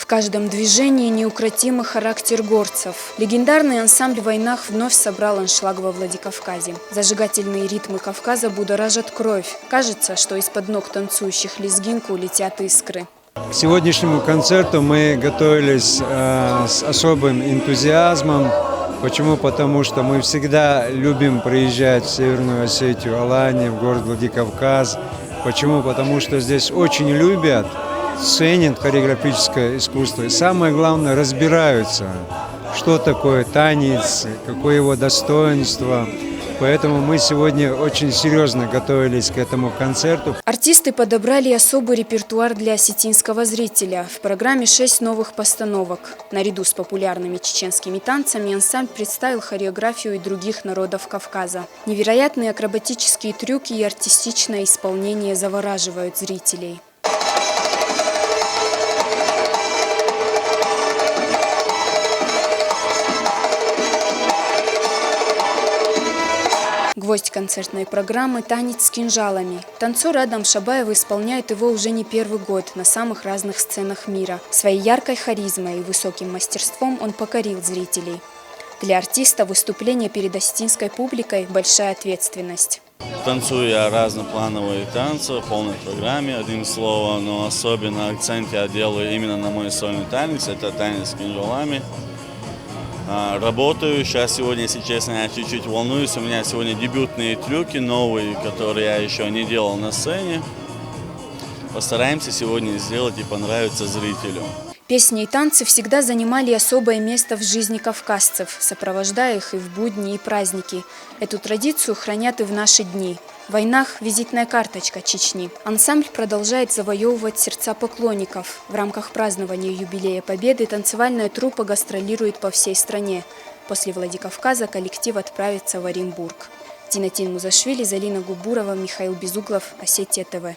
В каждом движении неукротимый характер горцев. Легендарный ансамбль «Войнах» вновь собрал аншлаг во Владикавказе. Зажигательные ритмы Кавказа будоражат кровь. Кажется, что из-под ног танцующих лезгинку летят искры. К сегодняшнему концерту мы готовились с особым энтузиазмом. Почему? Потому что мы всегда любим приезжать в Северную Осетию, Аланию, в город Владикавказ. Почему? Потому что здесь очень любят, ценят хореографическое искусство. И самое главное, разбираются, что такое танец, какое его достоинство. Поэтому мы сегодня очень серьезно готовились к этому концерту. Артисты подобрали особый репертуар для осетинского зрителя. В программе 6 новых постановок. Наряду с популярными чеченскими танцами ансамбль представил хореографию и других народов Кавказа. Невероятные акробатические трюки и артистичное исполнение завораживают зрителей. Гвоздь концертной программы – танец с кинжалами. Танцор Адам Шабаев исполняет его уже не первый год на самых разных сценах мира. Своей яркой харизмой и высоким мастерством он покорил зрителей. Для артиста выступление перед осетинской публикой – большая ответственность. Танцую я разноплановые танцы в полной программе, одним словом, но особенно акцент я делаю именно на мой сольный танец – это танец с кинжалами. Работаю. Сегодня, если честно, я чуть-чуть волнуюсь. У меня сегодня дебютные трюки новые, которые я еще не делал на сцене. Постараемся сегодня сделать и понравиться зрителю. Песни и танцы всегда занимали особое место в жизни кавказцев, сопровождая их и в будни, и праздники. Эту традицию хранят и в наши дни. В «Войнах» – визитная карточка Чечни. Ансамбль продолжает завоевывать сердца поклонников. В рамках празднования юбилея Победы танцевальная труппа гастролирует по всей стране. После Владикавказа коллектив отправится в Оренбург. Динатин Музашвили, Залина Губурова, Михаил Безуглов, Осетия ТВ.